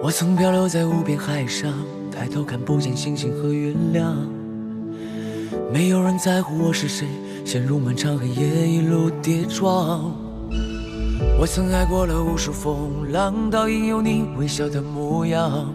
我曾漂流在无边海上，抬头看不见星星和月亮。没有人在乎我是谁，陷入漫长黑夜，一路跌撞。我曾爱过了无数风浪，倒影有你微笑的模样。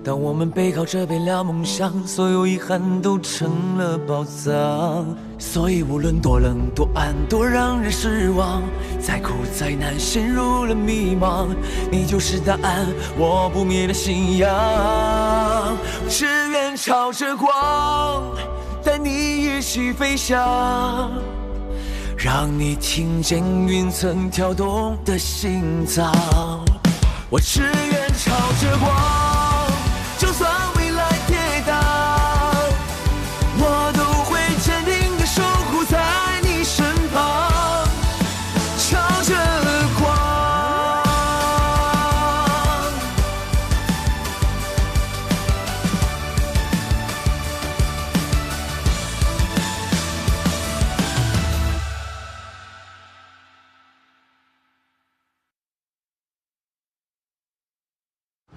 当我们背靠着背聊梦想，所有遗憾都成了宝藏。所以无论多冷多暗多让人失望，再苦再难陷入了迷茫，你就是答案，我不灭的信仰。只愿朝着光，带你一起飞翔，让你听见云层跳动的心脏。我只愿朝着光，就算未来跌宕，我都会坚定地守护在你身旁，朝着光。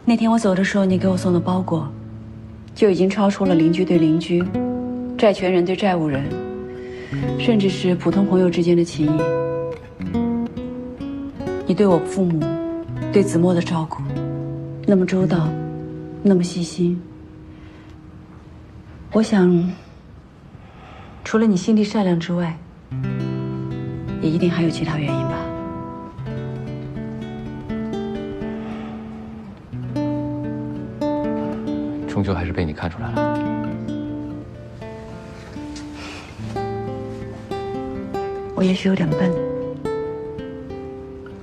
那天我走的时候，你给我送的包裹，就已经超出了邻居对邻居、债权人对债务人，甚至是普通朋友之间的情谊。你对我父母、对子墨的照顾，那么周到，那么细心。我想，除了你心地善良之外，也一定还有其他原因吧。终究还是被你看出来了。我也许有点笨，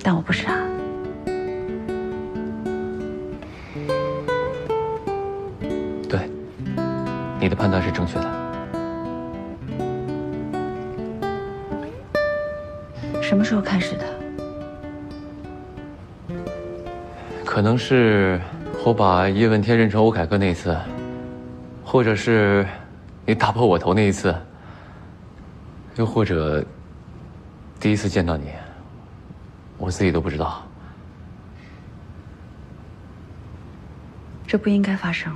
但我不傻。对，你的判断是正确的。什么时候开始的？可能是我把叶问天认成欧凯歌那一次，或者是你打破我头那一次，又或者第一次见到你，我自己都不知道。这不应该发生。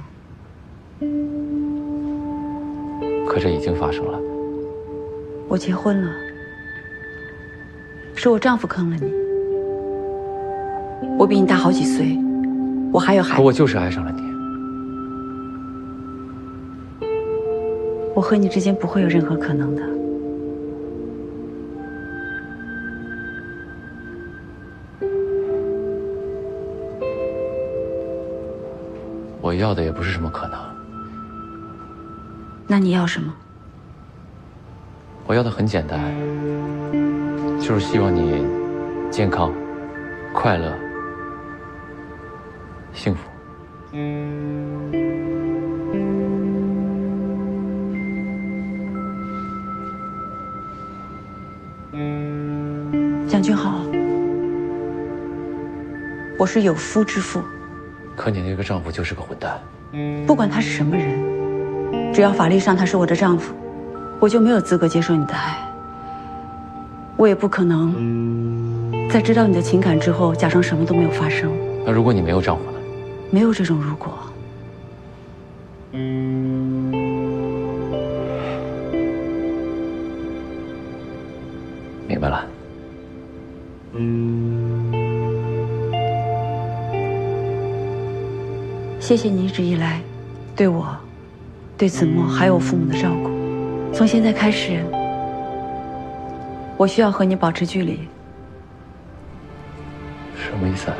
可这已经发生了。我结婚了，是我丈夫坑了你。我比你大好几岁，我还有孩子。可我就是爱上了你。我和你之间不会有任何可能的。我要的也不是什么可能。那你要什么？我要的很简单，就是希望你健康、快乐、幸福。蒋俊豪，我是有夫之妇，可你那个丈夫就是个混蛋。不管他是什么人，只要法律上他是我的丈夫，我就没有资格接受你的爱。我也不可能在知道你的情感之后假装什么都没有发生。那如果你没有丈夫呢？没有这种如果。明白了。谢谢你一直以来对我、对子墨还有我父母的照顾。从现在开始，我需要和你保持距离。什么意思啊？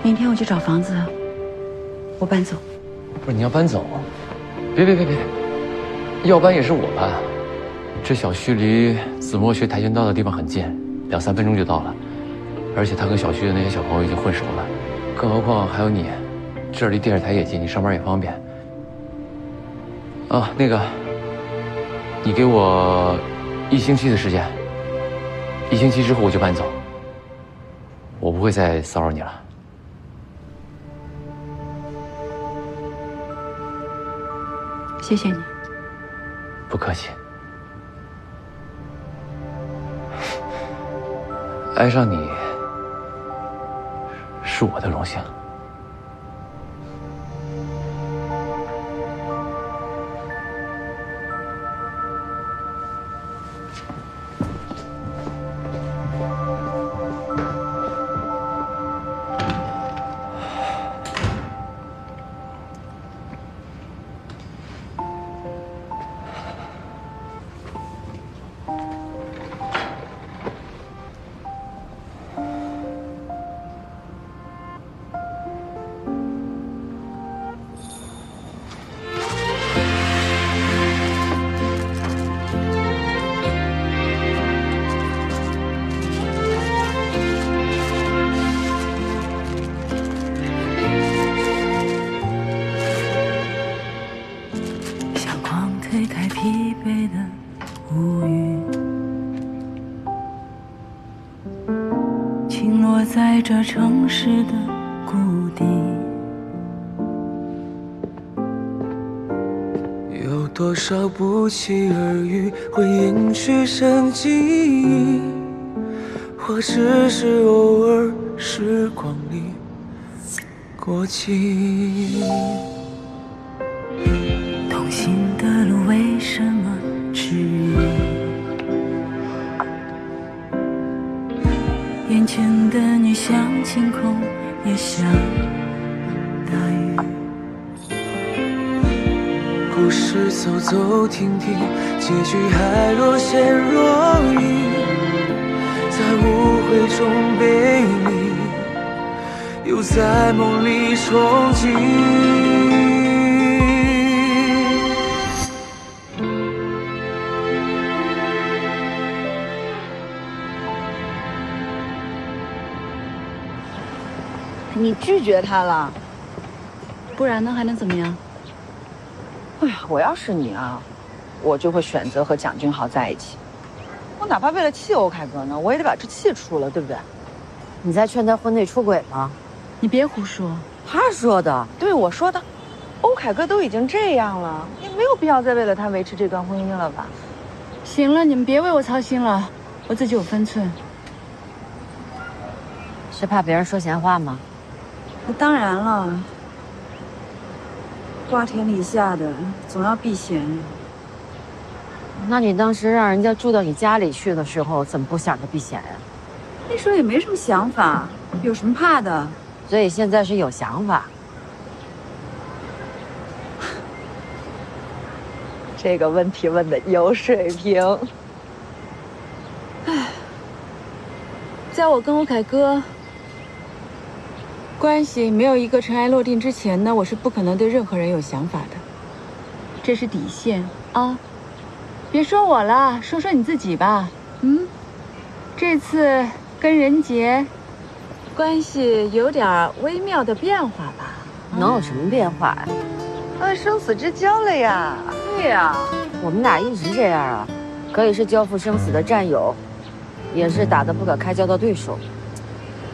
明天我去找房子，我搬走。不是你要搬走？别！要搬也是我搬。这小区离子墨学跆拳道的地方很近，2、3分钟就到了。而且他和小区的那些小朋友已经混熟了，更何况还有你，这儿离电视台也近，你上班也方便。啊，那个，你给我1星期的时间，1星期之后我就搬走，我不会再骚扰你了。谢谢你。不客气。爱上你是我的荣幸。推开疲惫的乌云，倾落在这城市的谷底。有多少不期而遇会隐去生机，或只是偶尔时光里过期。同行的路为什么迟疑？眼前的你像晴空，也像大雨。故事走走停停，结局还若现若隐，在误会中背离，又在梦里憧憬。你拒绝他了？不然呢？还能怎么样？哎呀，我要是你啊，我就会选择和蒋俊豪在一起。我哪怕为了气欧凯哥呢，我也得把这气出了，对不对？你在劝他婚内出轨吗？你别胡说。他说的。对，我说的。欧凯哥都已经这样了，也没有必要再为了他维持这段婚姻了吧？行了，你们别为我操心了，我自己有分寸。是怕别人说闲话吗？那当然了，瓜田李下的总要避嫌。那你当时让人家住到你家里去的时候，怎么不想着避嫌呀？那时候也没什么想法，有什么怕的？所以现在是有想法。这个问题问的有水平。唉，在我跟欧凯哥关系没有一个尘埃落定之前呢，我是不可能对任何人有想法的，这是底线啊！别说我了，说说你自己吧。这次跟任杰关系有点微妙的变化吧？能有什么变化呀？生死之交了呀！对呀，我们俩一直这样啊，可以是交付生死的战友，也是打得不可开交的对手。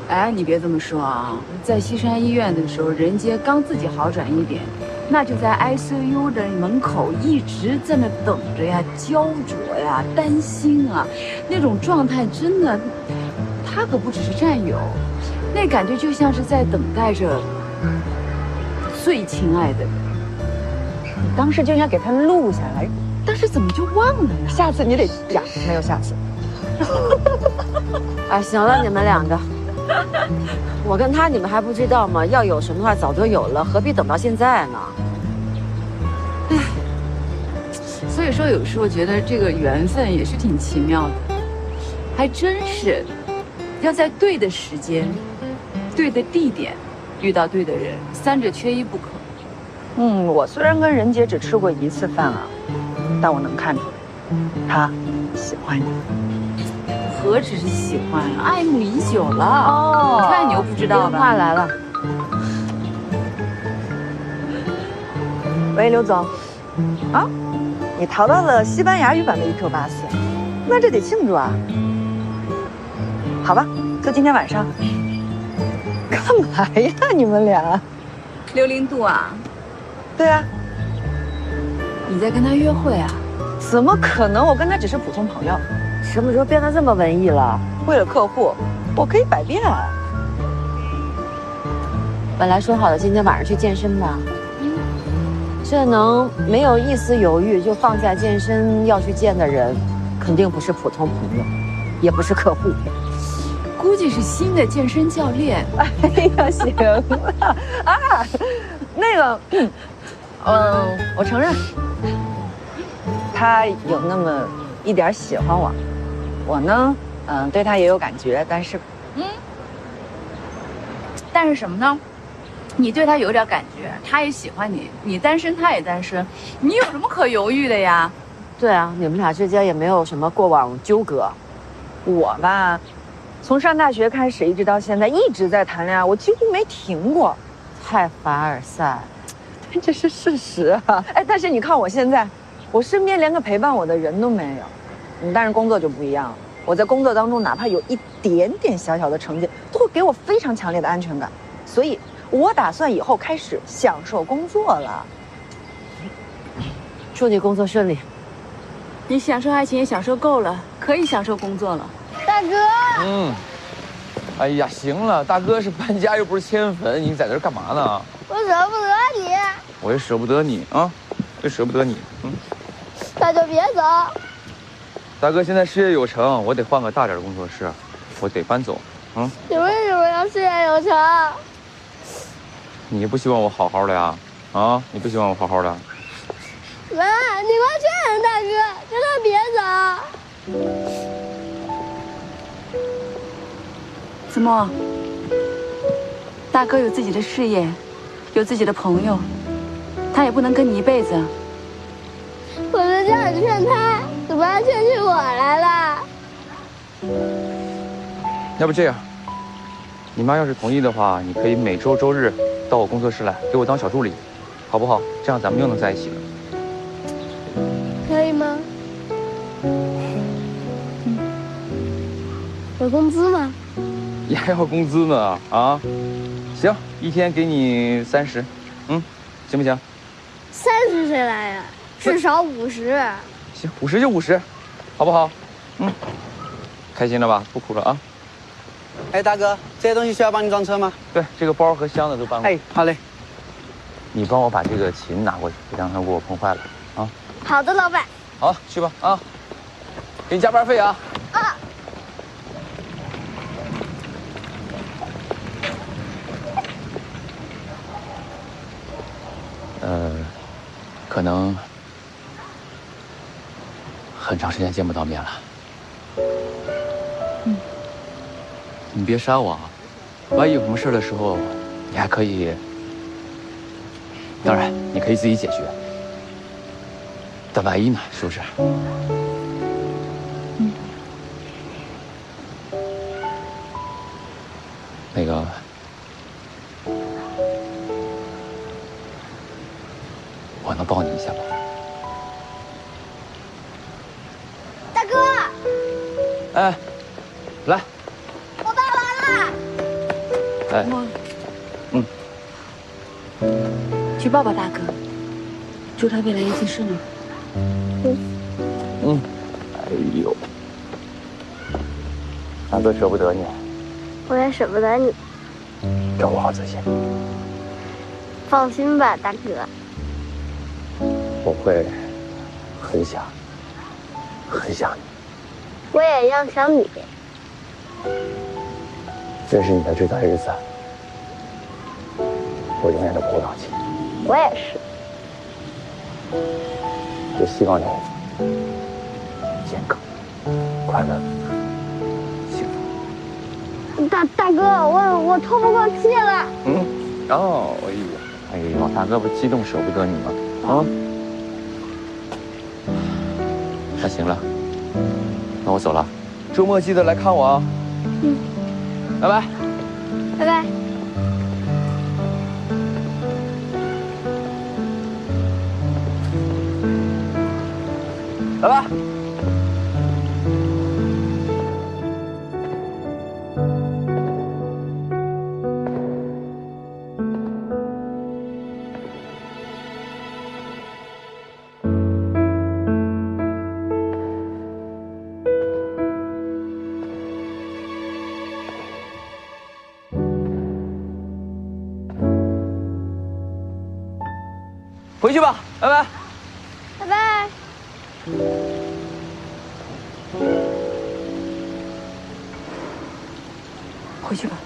哎，你别这么说啊！在西山医院的时候，任杰刚自己好转一点，那就在 ICU 的门口一直在那等着呀，焦灼呀，担心啊，那种状态真的，他可不只是战友，那感觉就像是在等待着最亲爱的人。你当时就应该给他录下来，但是怎么就忘了呢？下次你得呀，没有下次。哎，行了，你们两个。我跟他你们还不知道吗？要有什么话早就有了，何必等到现在呢？唉，所以说有时候觉得这个缘分也是挺奇妙的，还真是要在对的时间、对的地点遇到对的人，三者缺一不可。我虽然跟任杰只吃过一次饭啊，但我能看出来，他喜欢你。何止是喜欢，爱慕已久了。哦，你看你又不知道吧？电话来了。喂，刘总。啊，你淘到了西班牙语版的1Q84，那这得庆祝啊。好吧，就今天晚上。干嘛呀，你们俩？刘零度啊？对啊。你在跟他约会啊？怎么可能？我跟他只是普通朋友。什么时候变得这么文艺了？为了客户，我可以百变。本来说好了今天晚上去健身的，这能没有一丝犹豫就放下健身要去见的人，肯定不是普通朋友，也不是客户，估计是新的健身教练。哎呀，行了啊，那个，我承认，他有那么一点喜欢我，我呢，对他也有感觉，但是，但是什么呢？你对他有点感觉，他也喜欢你，你单身他也单身，你有什么可犹豫的呀？对啊，你们俩之间也没有什么过往纠葛。我吧，从上大学开始一直到现在一直在谈恋爱，我几乎没停过。太凡尔赛，这是事实啊！哎，但是你看我现在，我身边连个陪伴我的人都没有。但是工作就不一样了，我在工作当中哪怕有一点点小小的成绩，都会给我非常强烈的安全感。所以，我打算以后开始享受工作了。祝你工作顺利。你享受爱情也享受够了，可以享受工作了。大哥，哎呀，行了，大哥是搬家又不是迁坟，你在这干嘛呢？我舍不得你，我也舍不得你啊，也舍不得你。那就别走。大哥现在事业有成，我得换个大点的工作室，我得搬走。你为什么要事业有成？你不希望我好好的呀？啊，你不希望我好好的？喂，你快劝劝大哥，让他别走。子墨，大哥有自己的事业，有自己的朋友，他也不能跟你一辈子。我是这样劝他，怎么还劝起我来了？要不这样，你妈要是同意的话，你可以每周周日到我工作室来给我当小助理，好不好？这样咱们又能在一起了。可以吗？有工资吗？你还要工资呢啊？行，一天给你30，行不行30谁来呀？至少50。行，50就50，好不好？开心了吧？不哭了啊？哎，大哥，这些东西需要帮你装车吗？对，这个包和箱子都搬过去。哎，好嘞。你帮我把这个琴拿过去，别让它给我碰坏了啊。好的，老板。好，去吧啊，给你加班费啊。啊。可能很长时间见不到面了。你别杀我啊！万一有什么事的时候，你还可以，当然你可以自己解决。但万一呢？是不是？那个，我能抱你一下吗？大哥，哎，来，我爸完了。哎，去抱抱大哥，祝他未来一切顺利。哎呦，大哥舍不得你，我也舍不得你。照顾好自己。放心吧，大哥。我会很想你。我也要想你。认识你的这段日子，我永远都不会忘记。我也是。也希望你健康、快乐、幸福。大哥，我透不过气了。哎呦，大哥不激动舍不得你吗？啊，那行了，那我走了，周末记得来看我啊。拜拜。拜拜。拜拜。回去吧，拜拜。拜拜。回去吧。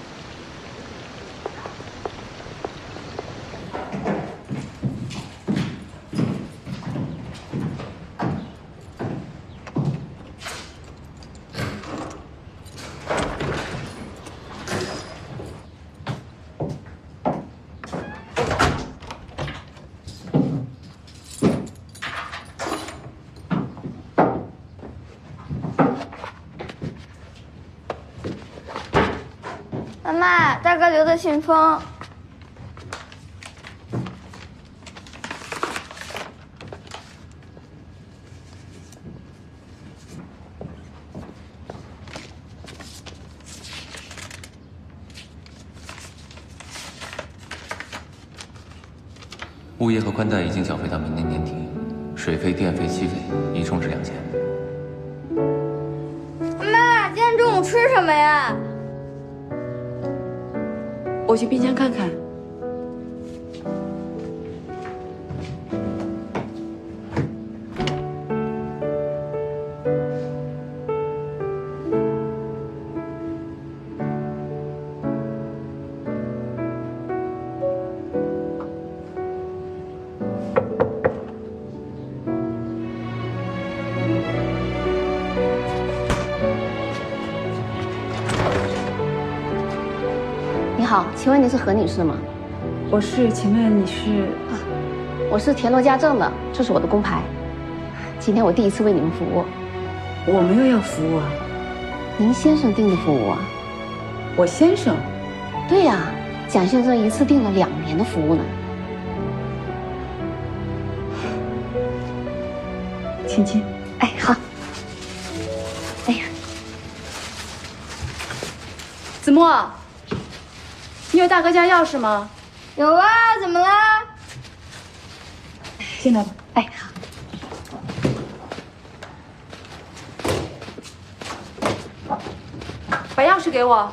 妈妈，大哥留的信封。物业和宽带已经缴费到明年年底，水费、电费、气费一冲是2000。妈，今天中午吃什么呀？我去冰箱看看。你好，请问你是何女士吗？我是，请问你是？我是田螺家政的，这是我的工牌。今天我第一次为你们服务。我没有要服务啊。您先生订的服务啊？我先生？对呀，蒋先生一次订了2年的服务呢。亲亲。哎，好。哎呀，子墨，你有大哥家钥匙吗？有啊，怎么了？进来吧。哎，好。把钥匙给我。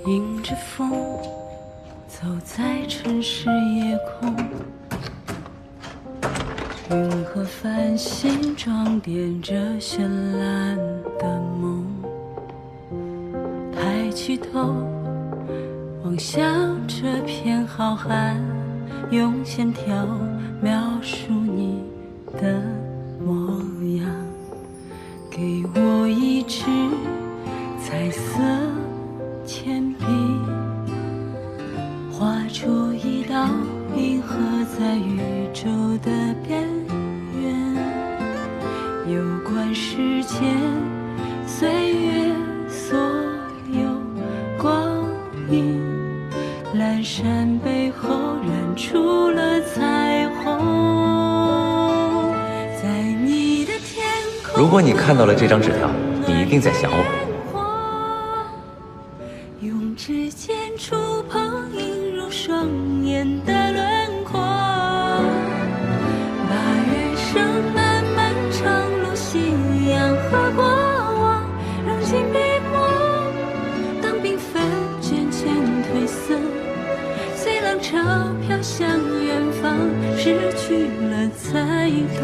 迎着风，走在城市夜空，云和繁星装点着绚烂的梦。抬起头，望向这片浩瀚，用线条描述你的模样。给我一支彩色铅笔，画出一道银河在宇宙的边缘，有关时间岁月所有光阴，阑珊背后燃出了彩虹。在你的天空，如果你看到了这张纸条，你一定在想我。用指尖触碰，映入双眼的轮廓。把余生漫漫长路，夕阳和过往融进笔墨。当缤纷渐渐褪色，随浪潮飘向远方，失去了才懂。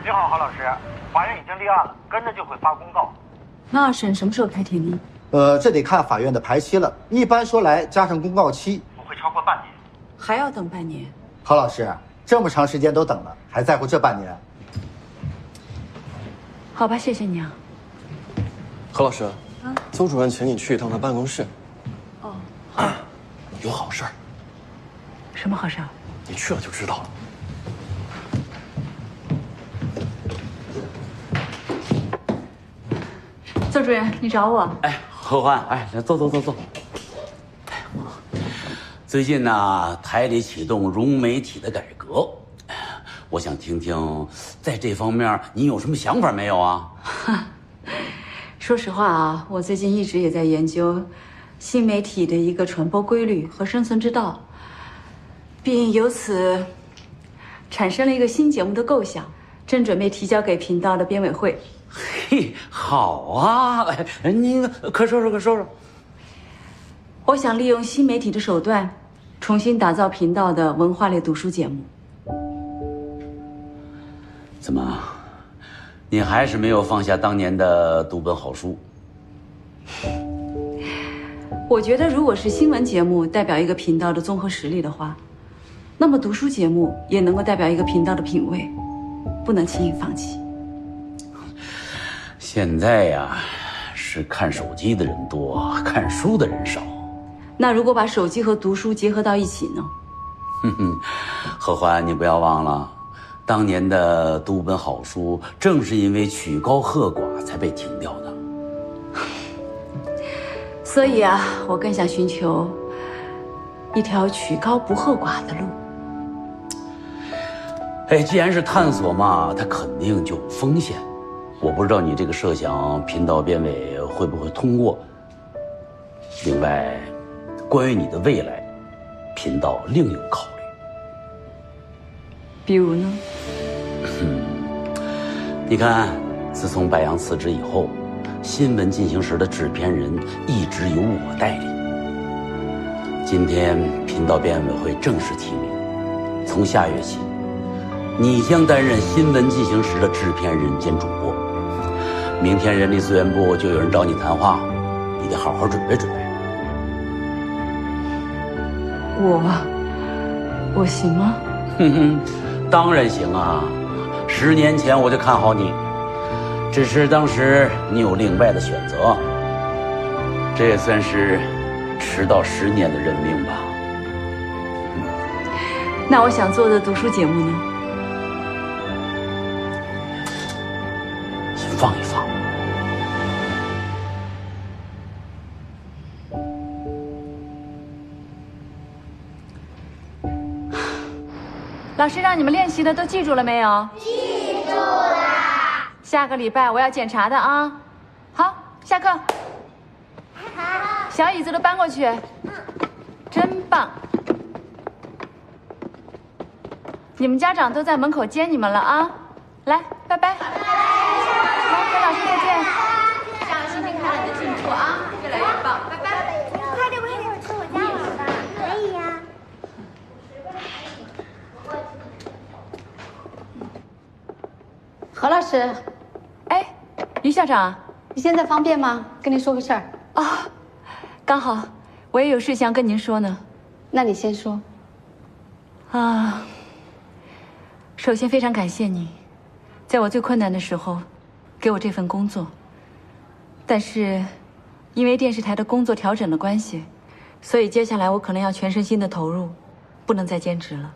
你好，郝老师，法院已经立案了，跟着就会发公告。那二审什么时候开庭呢？这得看法院的排期了。一般说来，加上公告期，不会超过半年。还要等半年？郝老师，这么长时间都等了，还在乎这半年？好吧，谢谢你啊。何老师，邹主任请你去一趟他办公室。哦，有好事儿。什么好事儿？你去了就知道了。走。邹主任，你找我？哎，何欢，哎，来坐。最近呢，台里启动融媒体的改革，我想听听，在这方面你有什么想法没有啊？说实话啊，我最近一直也在研究新媒体的一个传播规律和生存之道，并由此产生了一个新节目的构想，正准备提交给频道的编委会。嘿，好啊！哎，您快说说。我想利用新媒体的手段，重新打造频道的文化类读书节目。怎么，你还是没有放下当年的读本好书？我觉得，如果是新闻节目代表一个频道的综合实力的话，那么读书节目也能够代表一个频道的品味，不能轻易放弃。现在呀，是看手机的人多，看书的人少。那如果把手机和读书结合到一起呢？何欢，你不要忘了，当年的读本好书正是因为曲高和寡才被停掉的。所以啊，我更想寻求一条曲高不和寡的路。哎，既然是探索嘛，它肯定就有风险。我不知道你这个设想，频道编委会不会通过。另外，关于你的未来，频道另有考虑。比如呢？你看，自从白杨辞职以后，新闻进行时的制片人一直由我代理。今天频道编委会正式提名，从下月起，你将担任新闻进行时的制片人兼主播。明天人力资源部就有人找你谈话，你得好好准备准备。我行吗？当然行啊！10年前我就看好你，只是当时你有另外的选择，这也算是迟到10年的认命吧。那我想做的读书节目呢？先放一放。老师让你们练习的都记住了没有？记住啦！下个礼拜我要检查的啊。好，下课。好，小椅子都搬过去。真棒！你们家长都在门口接你们了啊。来，拜拜。来，跟老师再见。这样心情看到你的进步啊，越来越棒。拜拜。快点，一会儿去我家玩吧。可以呀。何老师，哎，于校长，你现在方便吗？跟您说个事儿。哦，刚好，我也有事想跟您说呢。那你先说。啊，首先非常感谢你，在我最困难的时候，给我这份工作。但是，因为电视台的工作调整的关系，所以接下来我可能要全身心的投入，不能再兼职了。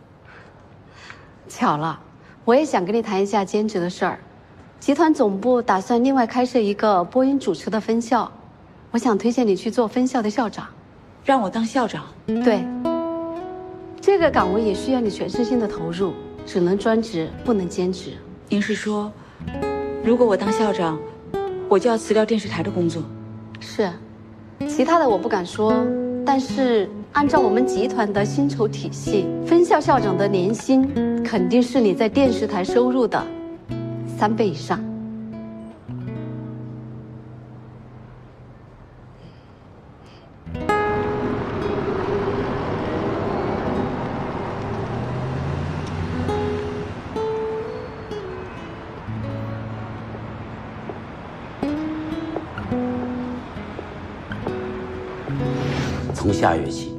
巧了。我也想跟你谈一下兼职的事儿。集团总部打算另外开设一个播音主持的分校，我想推荐你去做分校的校长。让我当校长？对，这个岗位也需要你全身心的投入，只能专职，不能兼职。您是说，如果我当校长，我就要辞掉电视台的工作？是，其他的我不敢说，但是按照我们集团的薪酬体系，分校校长的年薪肯定是你在电视台收入的3倍以上。从下月起，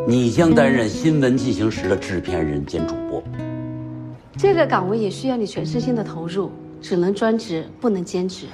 你将担任新闻进行时的制片人兼主播。这个岗位也需要你全身心的投入，只能专职，不能兼职。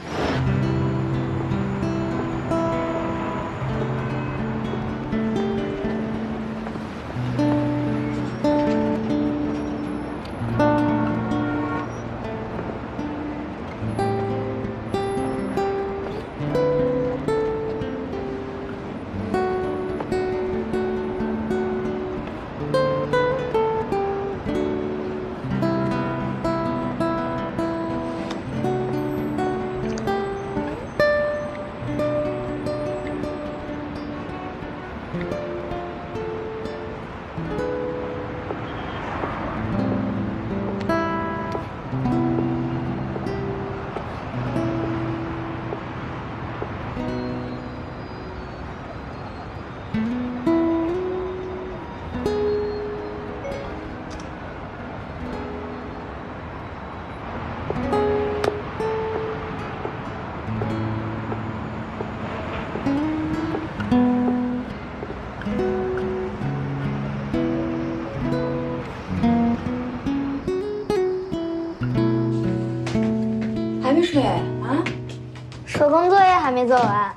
工作业还没做完。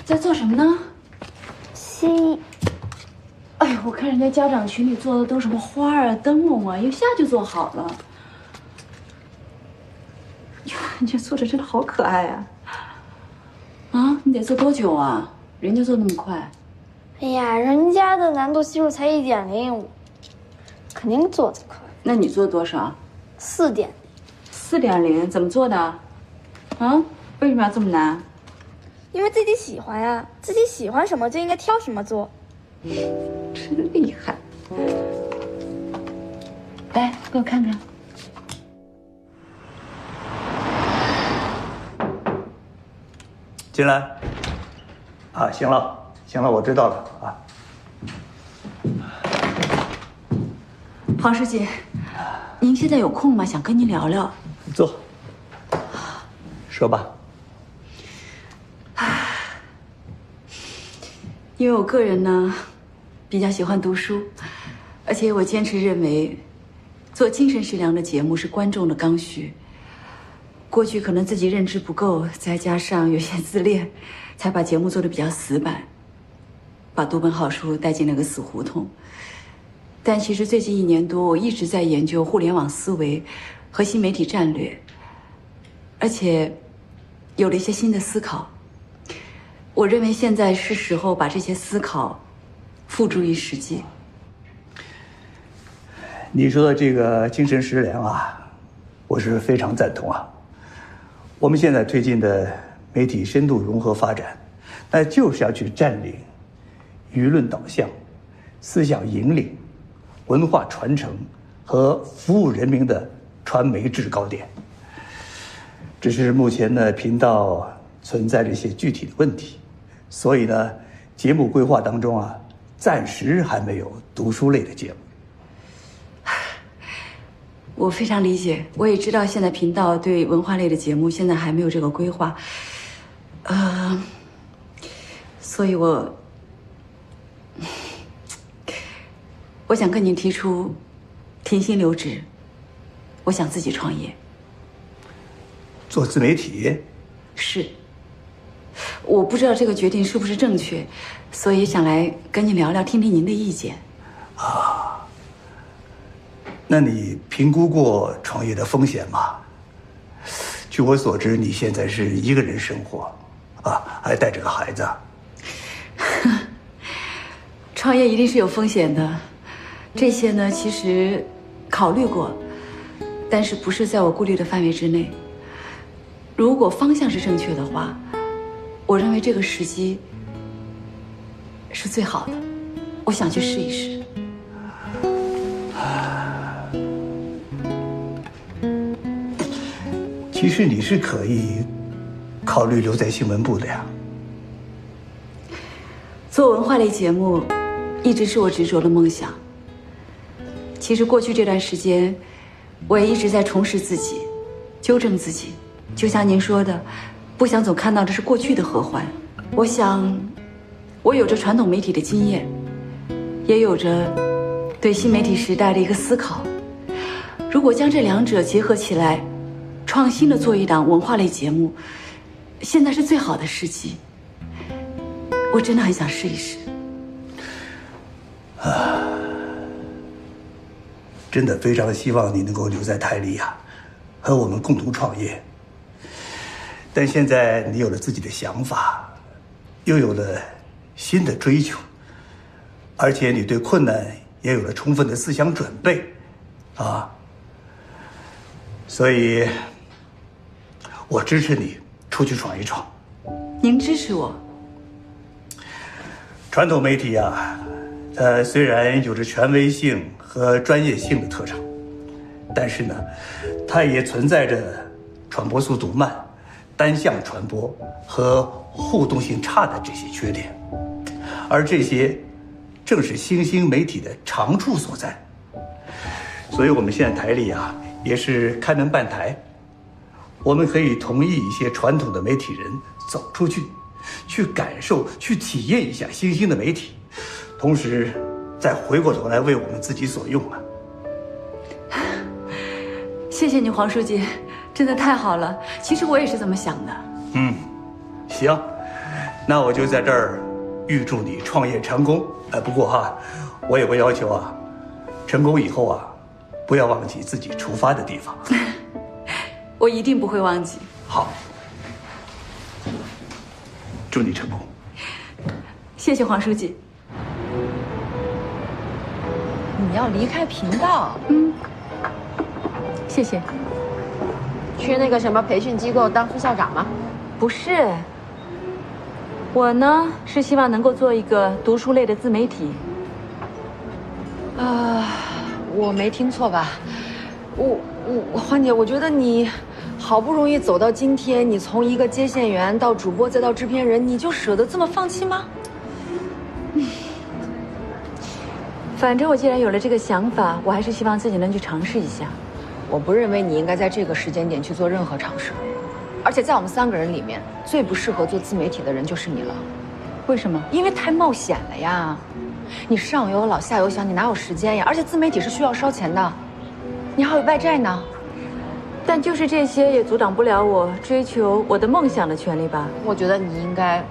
在做什么呢？西。哎呦，我看人家家长群里做的都什么花啊、灯笼啊，一下就做好了。哟，人家做的真的好可爱啊！啊，你得做多久啊？人家做那么快。哎呀，人家的难度系数才1.05，肯定做得快。那你做多少？4.0。4.0怎么做的？啊？为什么要这么难？因为自己喜欢呀，自己喜欢什么就应该挑什么做。真厉害！来，给我看看。进来。啊，行了，行了，我知道了啊。黄书记，您现在有空吗？想跟您聊聊。坐。说吧。因为我个人呢，比较喜欢读书，而且我坚持认为，做精神食粮的节目是观众的刚需。过去可能自己认知不够，再加上有些自恋，才把节目做得比较死板，把读本好书带进了个死胡同。但其实最近1年多，我一直在研究互联网思维和新媒体战略，而且有了一些新的思考。我认为现在是时候把这些思考付诸于实际。你说的这个精神食粮啊，我是非常赞同啊。我们现在推进的媒体深度融合发展，那就是要去占领舆论导向、思想引领、文化传承和服务人民的传媒制高点。只是目前呢，频道存在着一些具体的问题，所以呢，节目规划当中啊，暂时还没有读书类的节目。我非常理解，我也知道现在频道对文化类的节目现在还没有这个规划，所以我想跟您提出停薪留职，我想自己创业。做自媒体？是。我不知道这个决定是不是正确，所以想来跟您聊聊，听听您的意见。啊。那你评估过创业的风险吗？据我所知，你现在是一个人生活，啊，还带着个孩子。创业一定是有风险的，这些呢其实考虑过，但是不是在我顾虑的范围之内。如果方向是正确的话，我认为这个时机是最好的，我想去试一试。其实你是可以考虑留在新闻部的呀。做文化类节目一直是我执着的梦想。其实过去这段时间，我也一直在重拾自己，纠正自己。就像您说的，不想总看到的是过去的合欢。我想，我有着传统媒体的经验，也有着对新媒体时代的一个思考。如果将这两者结合起来，创新的做一档文化类节目，现在是最好的时机。我真的很想试一试。真的非常希望你能够留在泰利亚，和我们共同创业。但现在你有了自己的想法，又有了新的追求，而且你对困难也有了充分的思想准备，啊，所以，我支持你出去闯一闯。您支持我？传统媒体啊，虽然有着权威性和专业性的特长，但是呢，它也存在着传播速度慢、单向传播和互动性差的这些缺点，而这些正是新兴媒体的长处所在。所以我们现在台里啊，也是开门办台，我们可以同意一些传统的媒体人走出去，去感受、去体验一下新兴的媒体，同时再回过头来为我们自己所用啊。谢谢你，黄书记，真的太好了。其实我也是这么想的。行，那我就在这儿预祝你创业成功。不过哈，我有个要求啊，成功以后啊，不要忘记自己出发的地方。我一定不会忘记。好，祝你成功。谢谢黄书记。你要离开频道？谢谢。去那个什么培训机构当副校长吗？不是，我呢是希望能够做一个读书类的自媒体。我没听错吧？欢姐，我觉得你好不容易走到今天，你从一个接线员到主播再到制片人，你就舍得这么放弃吗？反正我既然有了这个想法，我还是希望自己能去尝试一下。我不认为你应该在这个时间点去做任何尝试，而且在我们3个人里面，最不适合做自媒体的人就是你了。为什么？因为太冒险了呀！你上有老下有小，你哪有时间呀？而且自媒体是需要烧钱的，你还有外债呢。但就是这些也阻挡不了我追求我的梦想的权利吧？我觉得你应该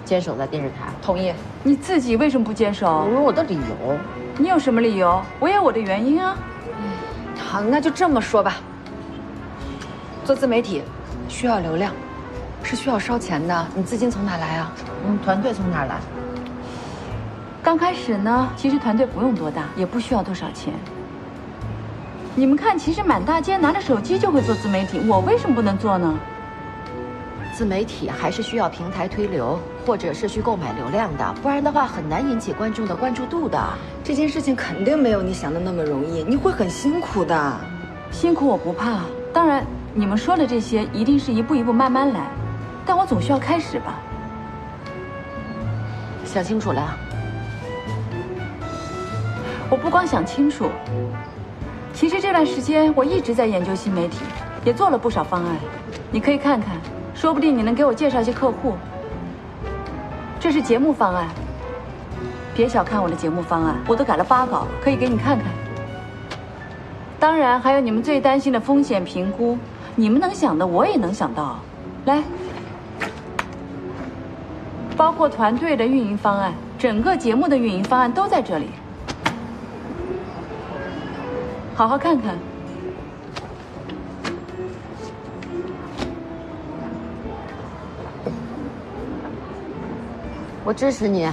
坚守在电视台。同意。你自己为什么不坚守？我有我的理由。你有什么理由？我也有我的原因啊。好，那就这么说吧。做自媒体需要流量，是需要烧钱的。你资金从哪来啊？团队从哪来？刚开始呢，其实团队不用多大，也不需要多少钱。你们看，其实满大街拿着手机就会做自媒体，我为什么不能做呢？自媒体还是需要平台推流，或者是去购买流量的，不然的话很难引起观众的关注度的。这件事情肯定没有你想的那么容易，你会很辛苦的。辛苦我不怕，当然你们说的这些一定是一步一步慢慢来，但我总需要开始吧。想清楚了。我不光想清楚，其实这段时间我一直在研究新媒体，也做了不少方案，你可以看看。说不定你能给我介绍一些客户。这是节目方案，别小看我的节目方案，我都改了8稿，可以给你看看。当然还有你们最担心的风险评估，你们能想的我也能想到。来，包括团队的运营方案，整个节目的运营方案都在这里，好好看看。我支持你。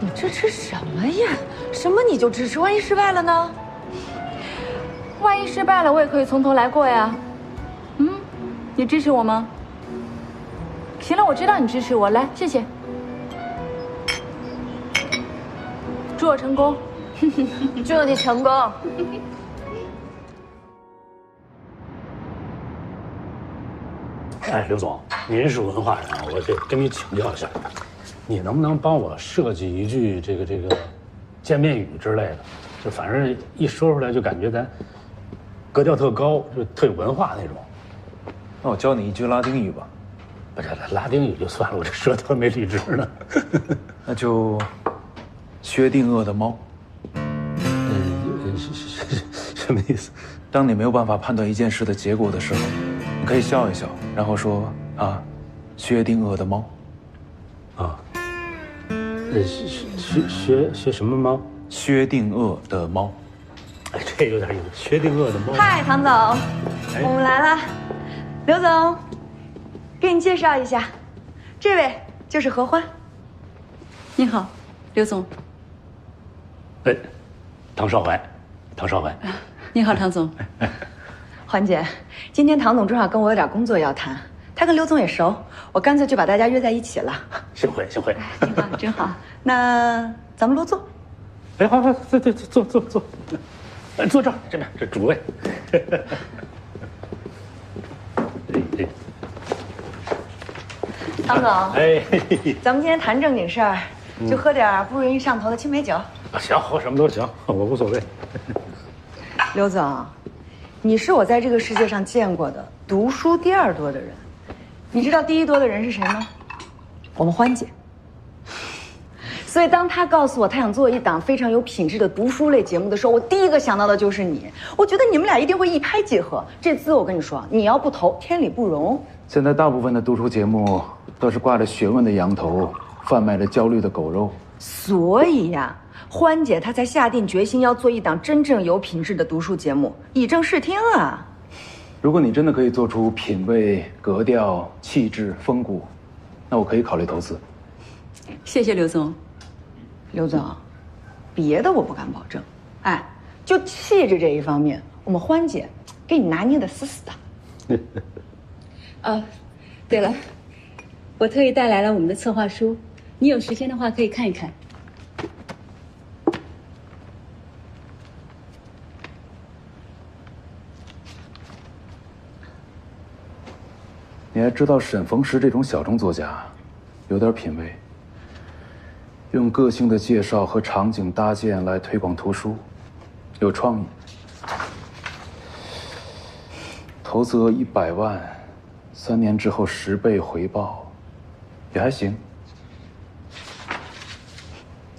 你支持什么呀？什么你就支持？万一失败了呢？万一失败了，我也可以从头来过呀。你支持我吗？行了，我知道你支持我，来，谢谢。祝我成功。祝你成功。哎，刘总，您是文化人，我得跟你请教一下，你能不能帮我设计一句这个见面语之类的？就反正一说出来就感觉咱格调特高，就特有文化那种。那我教你一句拉丁语吧。不是拉丁语就算了，我这舌头没理直呢。那就薛定谔的猫。什么意思？当你没有办法判断一件事的结果的时候，你可以笑一笑，然后说啊，薛定谔的猫。啊，薛什么猫？薛定谔的猫。哎，这有点意思。薛定谔的猫。嗨，唐总，我们来了。刘总，给你介绍一下，这位就是何欢。你好，刘总。哎，唐少怀。你好，唐总。欢姐，今天唐总正好跟我有点工作要谈，他跟刘总也熟，我干脆就把大家约在一起了。幸会。真好，真好。那咱们落座。哎，好，对，坐。坐这儿，这边这主位。唐总，哎，咱们今天谈正经事儿，就喝点不容易上头的青梅酒。行，喝什么都行，我无所谓。刘总，你是我在这个世界上见过的读书第2多的人，你知道第1多的人是谁吗？我们欢姐。所以当他告诉我他想做一档非常有品质的读书类节目的时候，我第一个想到的就是你。我觉得你们俩一定会一拍即合。这资我跟你说，你要不投，天理不容。现在大部分的读书节目都是挂着学问的羊头，贩卖着焦虑的狗肉。所以呀，欢姐她才下定决心要做一档真正有品质的读书节目，以正视听啊。如果你真的可以做出品味、格调、气质、风骨，那我可以考虑投资。谢谢刘总。刘总，别的我不敢保证，哎，就气质这一方面，我们欢姐给你拿捏的死死的。对了，我特意带来了我们的策划书，你有时间的话可以看一看。你还知道沈逢时这种小众作家，有点品位，用个性的介绍和场景搭建来推广图书，有创意。投资额100万，3年之后10倍回报，也还行。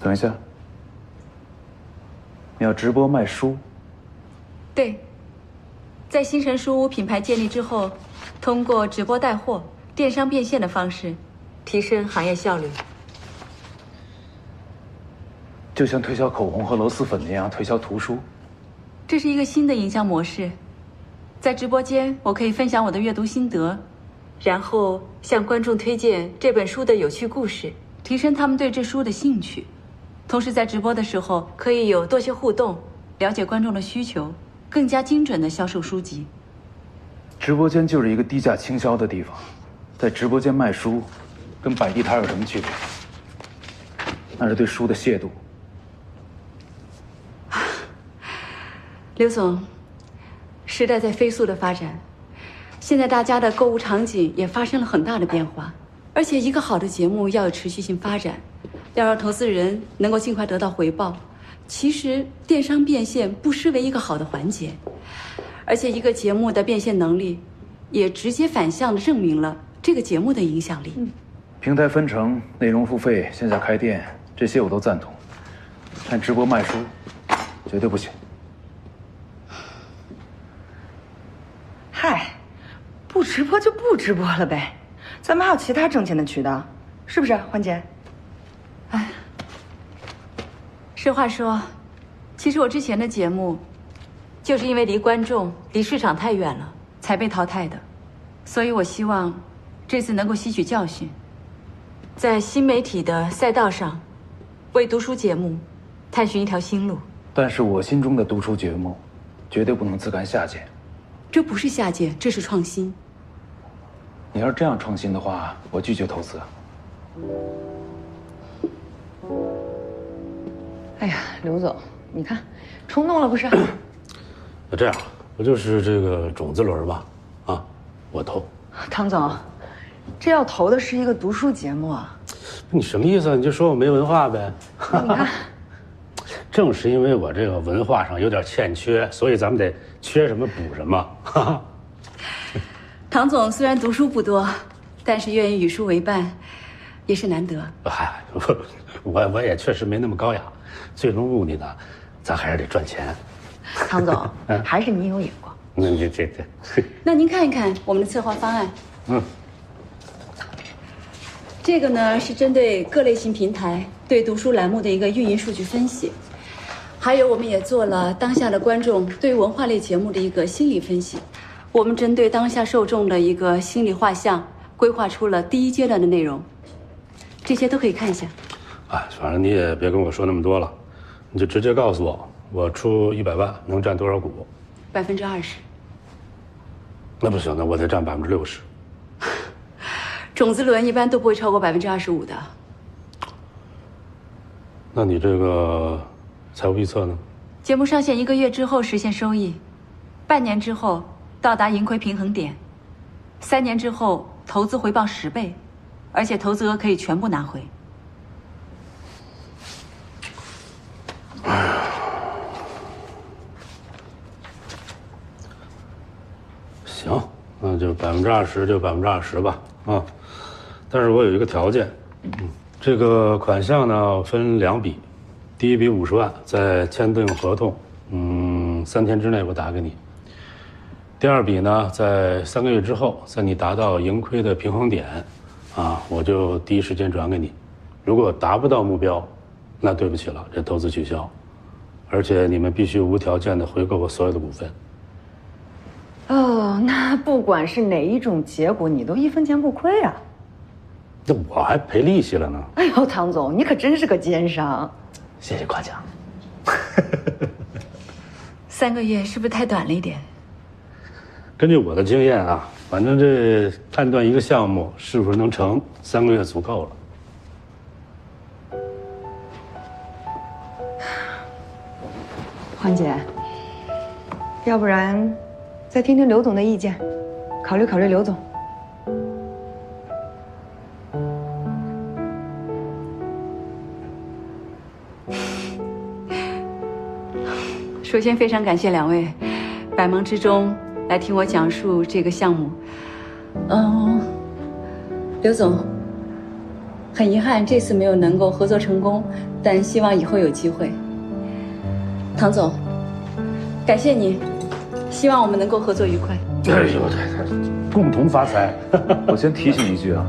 等一下，你要直播卖书？对，在新城书屋品牌建立之后，通过直播带货、电商变现的方式，提升行业效率。就像推销口红和螺蛳粉那样推销图书。这是一个新的营销模式。在直播间，我可以分享我的阅读心得，然后向观众推荐这本书的有趣故事，提升他们对这书的兴趣。同时，在直播的时候可以有多些互动，了解观众的需求，更加精准地销售书籍。直播间就是一个低价倾销的地方，在直播间卖书，跟摆地摊有什么区别？那是对书的亵渎。刘总，时代在飞速的发展，现在大家的购物场景也发生了很大的变化，而且一个好的节目要有持续性发展，要让投资人能够尽快得到回报。其实电商变现不失为一个好的环节，而且一个节目的变现能力，也直接反向的证明了这个节目的影响力。平台分成、内容付费、线下开店，这些我都赞同，但直播卖书绝对不行。嗨，不直播就不直播了呗，咱们还有其他挣钱的渠道，是不是，欢姐？哎，实话说，其实我之前的节目，就是因为离观众、离市场太远了，才被淘汰的。所以我希望，这次能够吸取教训，在新媒体的赛道上，为读书节目探寻一条新路。但是我心中的读书节目，绝对不能自甘下贱。这不是下贱，这是创新。你要是这样创新的话，我拒绝投资。哎呀，刘总，你看，冲动了不是？那这样，不就是这个种子轮吧？啊，我投。唐总，这要投的是一个读书节目啊。你什么意思？你就说我没文化呗？你看，正是因为我这个文化上有点欠缺，所以咱们得缺什么补什么。哈哈。唐总虽然读书不多，但是愿意与书为伴，也是难得。嗨，我也确实没那么高雅，最终目的呢，咱还是得赚钱。唐总，还是您有眼光。那这，那您看一看我们的策划方案。这个呢是针对各类型平台对读书栏目的一个运营数据分析，还有我们也做了当下的观众对文化类节目的一个心理分析。我们针对当下受众的一个心理画像，规划出了第1阶段的内容，这些都可以看一下。哎，反正你也别跟我说那么多了，你就直接告诉我，我出100万能占多少股？20%。那不行，那我得占60%。种子轮一般都不会超过25%的。那你这个财务预测呢？节目上线1个月之后实现收益，半年之后到达盈亏平衡点，3年之后投资回报10倍，而且投资额可以全部拿回。行，那就20%就20%吧，啊。但是我有一个条件，这个款项呢分2笔，第一笔50万，在签订合同，3天之内我打给你，第二笔呢，在3个月之后，在你达到盈亏的平衡点，我就第一时间转给你。如果达不到目标，那对不起了，这投资取消，而且你们必须无条件的回购我所有的股份。哦，那不管是哪一种结果，你都1分钱不亏啊。那我还赔利息了呢。哎呦，唐总，你可真是个奸商。谢谢夸奖。3个月是不是太短了一点？根据我的经验啊，反正这判断一个项目是不是能成，3个月足够了。欢姐，要不然再听听刘总的意见，考虑考虑刘总。首先非常感谢2位，百忙之中来听我讲述这个项目。刘总，很遗憾这次没有能够合作成功，但希望以后有机会。唐总，感谢你，希望我们能够合作愉快。哎呦，共同发财。我先提醒一句啊，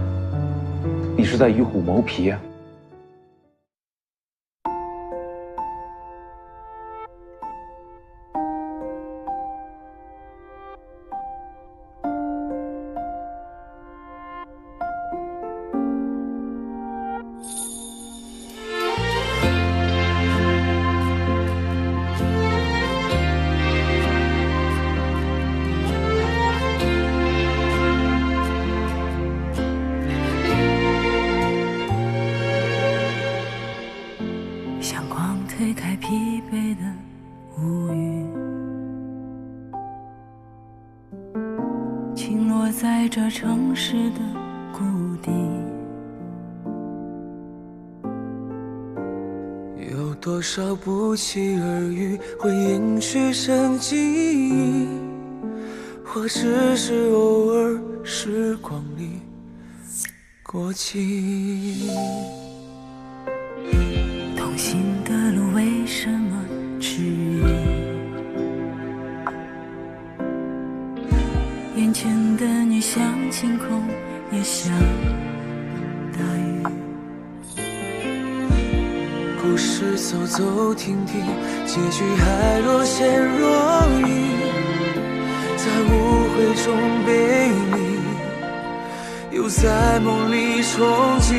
你是在与虎谋皮啊。推开疲惫的乌云，倾落在这城市的谷底。有多少不期而遇会延续成记忆，或只是偶尔时光里过期。同行的路为什么迟疑？眼前的你像晴空，也像大雨。故事走走停停，结局还若现若隐，在误会中背离，又在梦里憧憬。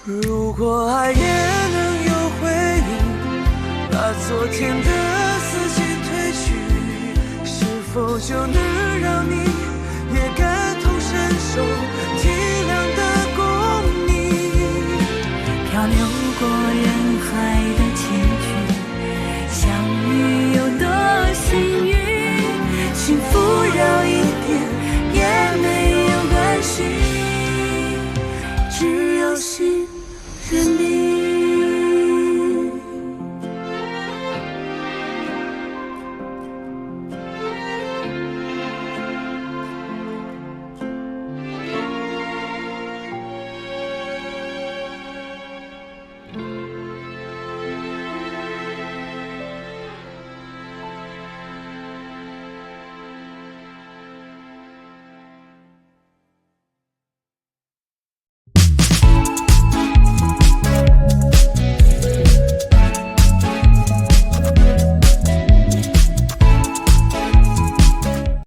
如果爱也能有回应，把昨天的思绪褪去，是否就能让你也感